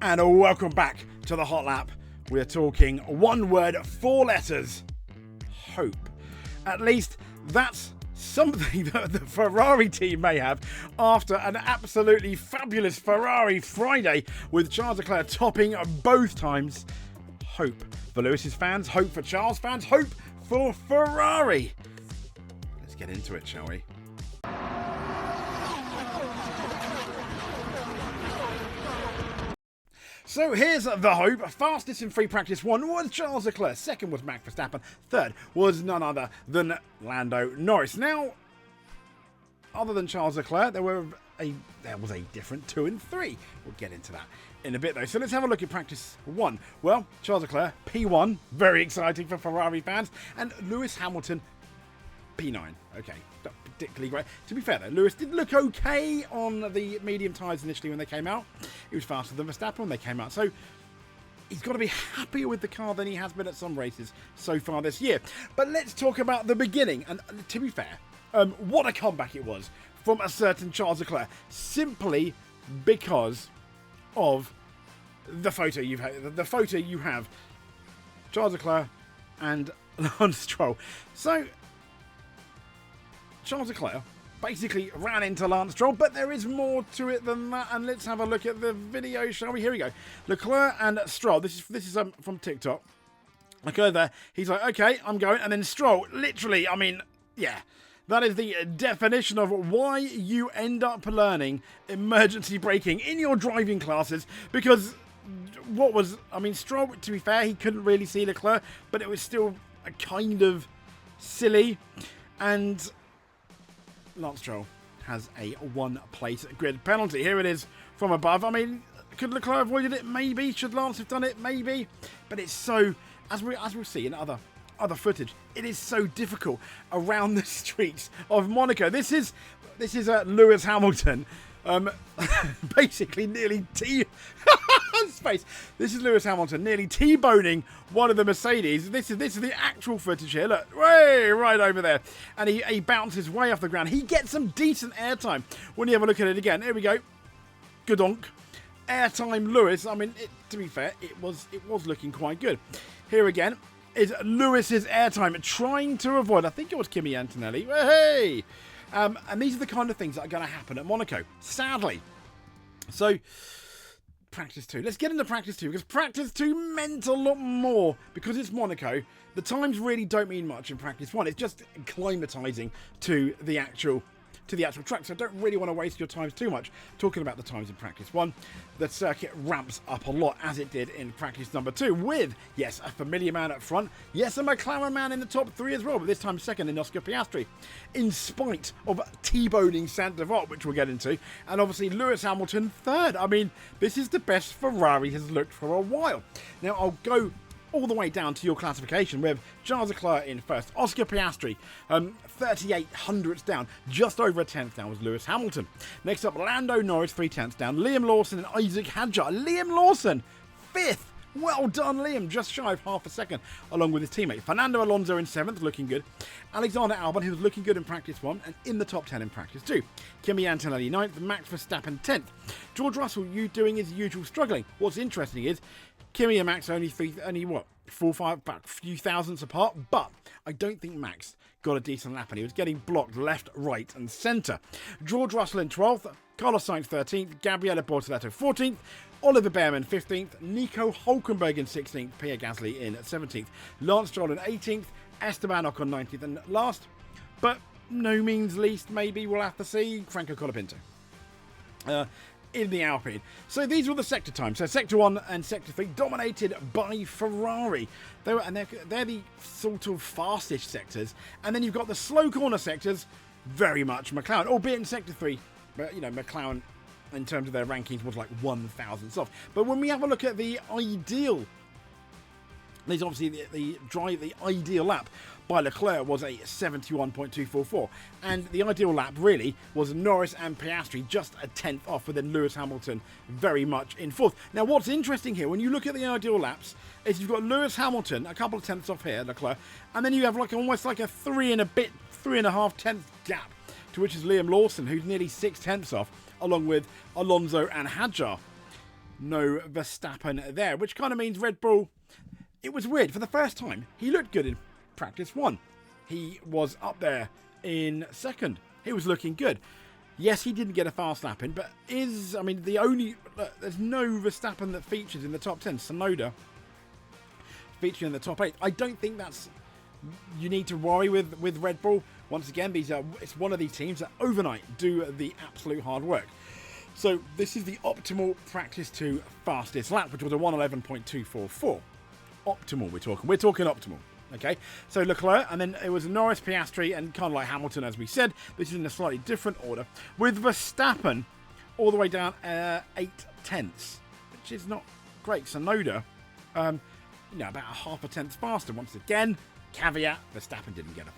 And welcome back to the Hot Lap. We're talking one word, 4 letters, hope. At least that's something that the Ferrari team may have after an absolutely fabulous Ferrari Friday with Charles Leclerc topping both times. Hope for Lewis's fans, hope for Charles' fans, hope for Ferrari. Let's get into it, shall we? So here's the hope. Fastest in free practice 1 was Charles Leclerc. Second was Max Verstappen. Third was none other than Lando Norris. Now, other than Charles Leclerc, there was a different 2 and 3. We'll get into that in a bit though. So let's have a look at practice 1. Well, Charles Leclerc, P1. Very exciting for Ferrari fans. And Lewis Hamilton, P9. Okay, not particularly great. To be fair though, Lewis did look okay on the medium tyres initially when they came out. He was faster than Verstappen when they came out. So he's got to be happier with the car than he has been at some races so far this year. But let's talk about the beginning. And to be fair, what a comeback it was from a certain Charles Leclerc. Simply because of the photo you have Charles Leclerc and Lance Stroll. So Charles Leclerc basically ran into Lance Stroll, but there is more to it than that, and let's have a look at the video, shall we? Here we go. Leclerc and Stroll. This is from TikTok. Leclerc there. He's like, okay, I'm going, and then Stroll, literally, I mean, yeah. That is the definition of why you end up learning emergency braking in your driving classes, because Stroll, to be fair, he couldn't really see Leclerc, but it was still a kind of silly, and Lance Stroll has a 1-place grid penalty. Here it is from above. I mean, could Leclerc have avoided it? Maybe. Should Lance have done it? Maybe. But it's so, as we'll see in other footage, it is so difficult around the streets of Monaco. This is Lewis Hamilton, basically nearly space. This is Lewis Hamilton nearly T-boning one of the Mercedes. This is the actual footage here. Look, way right over there, and he bounces way off the ground. He gets some decent airtime when you have a look at it again. Here we go. Good donk. Airtime Lewis. I mean, to be fair, it was looking quite good. Here again is Lewis's airtime, trying to avoid, I think it was Kimi Antonelli. Hey! And these are the kind of things that are going to happen at Monaco, sadly. So, practice 2. Let's get into practice 2, because practice 2 meant a lot more because it's Monaco. The times really don't mean much in practice 1. It's just acclimatizing to the actual track. So I don't really want to waste your time too much talking about the times in practice 1. The circuit ramps up a lot, as it did in practice number 2, with, yes, a familiar man up front, yes, a McLaren man in the top 3 as well, but this time second in Oscar Piastri, in spite of T-boning Saint-Devote, which we'll get into, and obviously Lewis Hamilton third. I mean, this is the best Ferrari has looked for a while. Now, I'll go all the way down to your classification with Charles Leclerc in first. Oscar Piastri, 38 hundredths down. Just over a tenth down was Lewis Hamilton. Next up, Lando Norris, 3 tenths down. Liam Lawson and Isaac Hadjar. Liam Lawson, 5th. Well done, Liam. Just shy of half a second, along with his teammate. Fernando Alonso in 7th, looking good. Alexander Albon, who was looking good in practice 1 and in the top 10 in practice 2. Kimi Antonelli 9th, Max Verstappen 10th. George Russell, doing his usual struggling. What's interesting is Kimi and Max only a few thousandths apart, but I don't think Max got a decent lap, and he was getting blocked left, right and centre. George Russell in 12th, Carlos Sainz 13th, Gabriele Bortoleto 14th, Oliver Bearman 15th, Nico Hulkenberg in 16th, Pierre Gasly in 17th, Lance Stroll in 18th, Esteban Ocon 19th, and last, but no means least, maybe we'll have to see, Franco Colapinto in the Alpine. So these were the sector times. So sector 1 and sector 3 dominated by Ferrari. They're the sort of fastest sectors. And then you've got the slow corner sectors, very much McLaren, albeit in sector 3, but McLaren in terms of their rankings was like 1,000ths off. But when we have a look at the ideal, there's obviously the ideal lap by Leclerc was a 71.244, and the ideal lap really was Norris and Piastri just a tenth off, with then Lewis Hamilton very much in 4th. Now what's interesting here, when you look at the ideal laps, is you've got Lewis Hamilton a couple of tenths off here, Leclerc, and then you have almost like a 3.5 tenth gap, to which is Liam Lawson, who's nearly 6 tenths off, along with Alonso and Hadjar. no Verstappen there, which kind of means Red Bull, it was weird. For the first time, he looked good in practice 1. He was up there in second. He was looking good. Yes, he didn't get a fast lap in, but there's no Verstappen that features in the top 10. Tsunoda featuring in the top 8. I don't think that's, you need to worry with Red Bull. Once again, it's one of these teams that overnight do the absolute hard work. So this is the optimal practice 2 fastest lap, which was a 1:11.244. Optimal, we're talking optimal. Okay, so Leclerc, and then it was Norris, Piastri, and kind of like Hamilton, as we said. This is in a slightly different order, with Verstappen all the way down 8/10, which is not great. Tsunoda, about a half a tenth faster. Once again, caveat: Verstappen didn't get a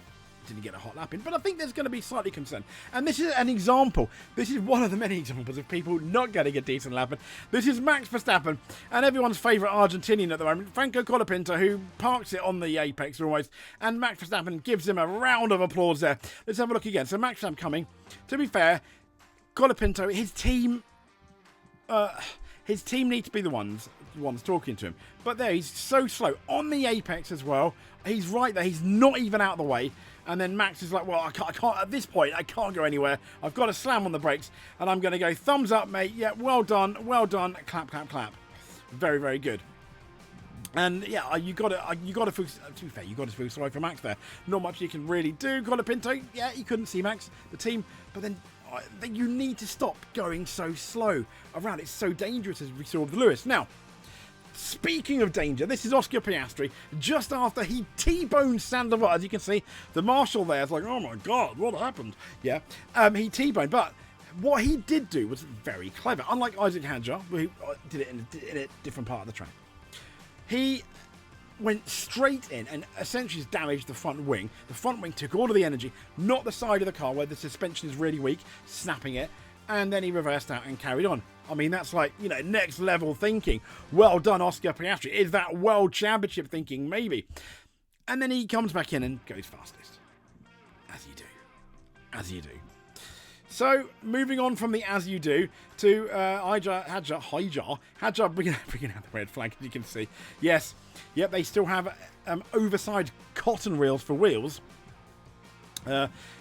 hot lap in, but I think there's going to be slightly concerned. And this is an example. This is one of the many examples of people not getting a decent lap in. This is Max Verstappen and everyone's favourite Argentinian at the moment, Franco Colapinto, who parks it on the apex almost, and Max Verstappen gives him a round of applause there. Let's have a look again. So Max Verstappen coming. To be fair, Colapinto, his team need to be the ones talking to him. But there, he's so slow on the apex as well. He's right there. He's not even out of the way. And then Max is like, well, I can't, at this point, I can't go anywhere. I've got to slam on the brakes. And I'm going to go, thumbs up, mate. Yeah, well done. Clap, clap, clap. Very, very good. And yeah, you got to feel, to be fair, you got to feel sorry for Max there. Not much you can really do. Colapinto, yeah, you couldn't see Max, the team. But then you need to stop going so slow around. It's so dangerous, as we saw with Lewis. Now, speaking of danger, this is Oscar Piastri just after he T-boned Sandoval. As you can see, the marshal there is like, oh my God, what happened? Yeah, he T-boned, but what he did do was very clever. Unlike Isaac Hadjar, who did it in a different part of the track, he went straight in and essentially damaged the front wing. The front wing took all of the energy, not the side of the car where the suspension is really weak, snapping it, and then he reversed out and carried on. I mean, that's like, next level thinking. Well done, Oscar Piastri. Is that World Championship thinking? Maybe. And then he comes back in and goes fastest. As you do. As you do. So, moving on from the as you do to Hadjar bringing out the red flag, as you can see. Yes. Yep, they still have oversized cotton reels for wheels.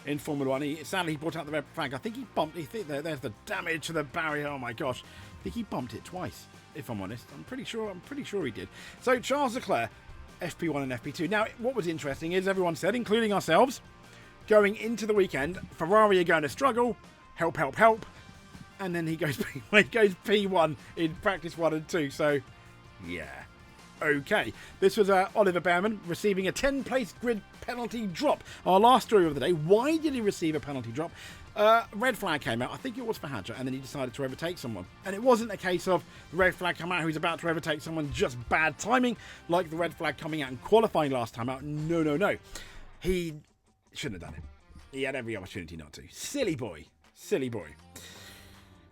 In Formula 1, sadly he brought out the red flag. I think he bumped. There's the damage to the barrier. Oh my gosh, I think he bumped it twice. If I'm honest, I'm pretty sure he did. So Charles Leclerc, FP1 and FP2. Now, what was interesting is everyone said, including ourselves, going into the weekend, Ferrari are going to struggle. Help, help, help. And then he goes P1 in practice 1 and 2. So, yeah. Okay, this was Oliver Bearman receiving a 10-place grid penalty drop. Our last story of the day. Why did he receive a penalty drop? Red flag came out. I think it was for Hadjar, and then he decided to overtake someone. And it wasn't a case of the red flag come out who's about to overtake someone, just bad timing, like the red flag coming out in qualifying last time out. No. He shouldn't have done it. He had every opportunity not to. Silly boy. Silly boy.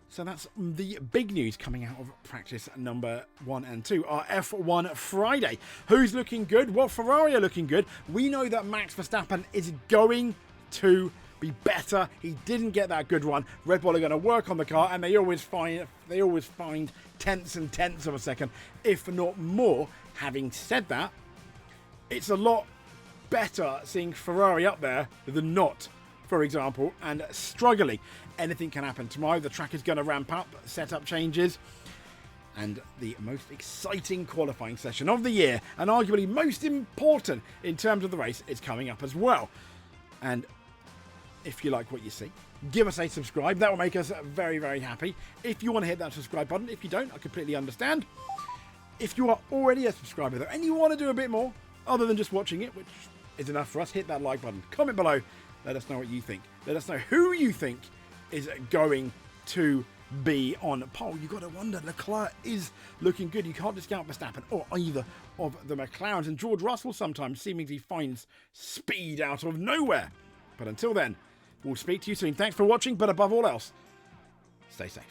So that's the big news coming out of practice number 1 and 2. Our F1 Friday. Who's looking good? Well, Ferrari are looking good. We know that Max Verstappen is going to be better. He didn't get that good run. Red Bull are going to work on the car, and they always find tenths and tenths of a second, if not more. Having said that, it's a lot better seeing Ferrari up there than not, for example, and struggling. Anything can happen tomorrow. The track is going to ramp up, setup changes, and the most exciting qualifying session of the year, and arguably most important in terms of the race, is coming up as well. And if you like what you see, give us a subscribe. That will make us very, very happy. If you want to hit that subscribe button, if you don't, I completely understand. If you are already a subscriber though, and you want to do a bit more, other than just watching it, which is enough for us, hit that like button. Comment below. Let us know what you think. Let us know who you think is going to be on pole. You've got to wonder, Leclerc is looking good. You can't discount Verstappen or either of the McLarens. And George Russell sometimes seemingly finds speed out of nowhere. But until then, we'll speak to you soon. Thanks for watching, but above all else, stay safe.